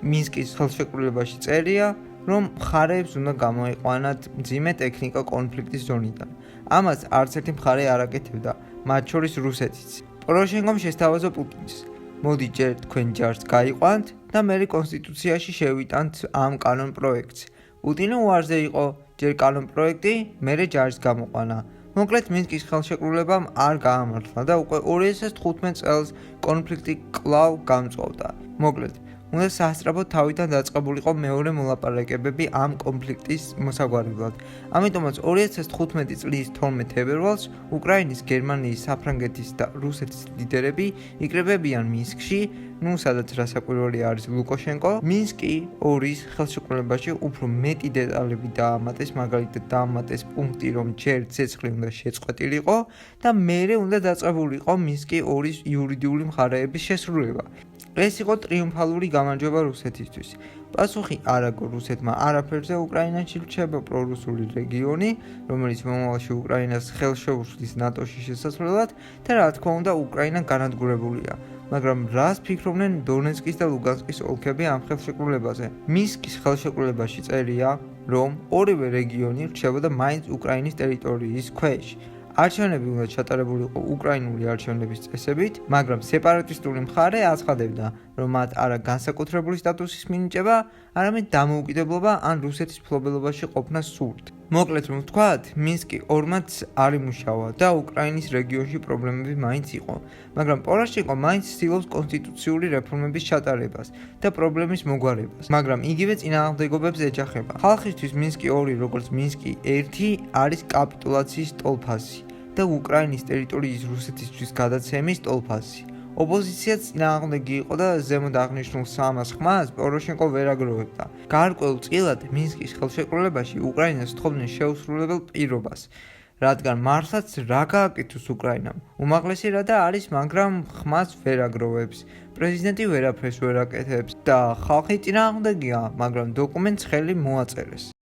მინსკის ხელშეკრულებაში წერია, რომ მხარეებს უნდა გამოიყვანათ მძიმე ტექნიკა კონფლიქტის ზონიდან. ამას არც ერთი მხარე არ აკეთებდა, მათ შორის რუსეთიც. პოროშენკომ შესთავაზა პუტინს: მოდი ჯერ თქვენ ჯარს გაიყვანთ და მერე კონსტიტუციაში შევიტანთ ამ კანონ პროექტს. პუტინი უარზე იყო, ჯერ კანონ პროექტი, მერე ჯარის გამოყვანა. მოკლედ მინსკის ხელშეკრულებამ არ გაამართლა და უკვე 2015 წელს კონფლიქტი კვლავ გამწვავდა. მოკლედ, უნდა სასწრაფოდ თავიდან დაწყებულიყო მეორე მოლაპარაკებები ამ კონფლიქტის მოსაგვარებლად. ამიტომაც 2015 წლის 12 თებერვალს უკრაინის, გერმანიის, საფრანგეთის და რუსეთის ლიდერები იკრიბებიან მინსკში, სადაც რასაკვირველი არის ლუკაშენკო. მინსკი 2-ის ხელშეკრულებაში უფრო მეტი დეტალები დაამატეს, მაგალითად დაამატეს პუნქტი, რომ ჯერ ცეცხლი უნდა შეწყვეტილიყო და მერე უნდა დაწყებულიყო მინსკი 2-ის იურიდიული მხარეების შესრულება. ეს იყო ტრიუმფალური გამარჯვება რუსეთისთვის. პასუხი არ აგო რუსეთმა არაფერზე უკრაინაში რჩება პრორუსული რეგიონი, რომელიც მომავალში უკრაინას ხელს შეუშლის ნატოში შესასვლელად და რა თქმა უნდა უკრაინა განადგურებულია. მაგრამ რას ფიქრობდნენ დონეცკის და ლუგანსკის ოლქები ამ ხელშეკრულებაზე? მინსკის ხელშეკრულებაში წერია, რომ ორივე რეგიონი რჩებოდა მაინც უკრაინის ტერიტორიის ქვეშ. არჩევნები უნდა ჩატარებულიყო უკრაინული არჩევნების წესებით, მაგრამ სეპარატისტული მხარე აცხადებდა, რომ მათ არა განსაკუთრებული სტატუსის მინიჭება, არამედ დამოუკიდებლობა ან რუსეთის მფლობელობაში ყოფნა სურთ. მოკლედ რომ ვთქვათ, მინსკი 2-მაც არ იმუშავა და უკრაინის რეგიონში პრობლემები მაინც იყო, მაგრამ პოროშენკო მაინც ცდილობს კონსტიტუციური რეფორმების ჩატარებას და პრობლემის მოგვარებას, მაგრამ იგივე წინააღმდეგობებს ეჯახება. ხალხისთვის მინსკი 2, როგორც მინსკი 1 არის კაპიტულაციის ტოლფასი და უკრაინის ტერიტორიის რუსეთისთვის გადაცემის ტოლფასი. ოპოზიციაც წინააღმდეგი იყო და ზემოთ აღნიშნულ სამას ხმას პოროშენკო ვერ აგროვებდა. გარკვეულწილად მინსკის ხელშეკრულებაში უკრაინას თხოვდნენ შეუსრულებელ პირობას, რადგან მართლაც რა გააკეთოს უკრაინამ? უმაღლესი რადა არის, მაგრამ ხმას ვერ აგროვებს. პრეზიდენტი ვერაფერს ვერ აკეთებს და ხალხი წინააღმდეგია, მაგრამ დოკუმენტს ხელი მოაწერეს.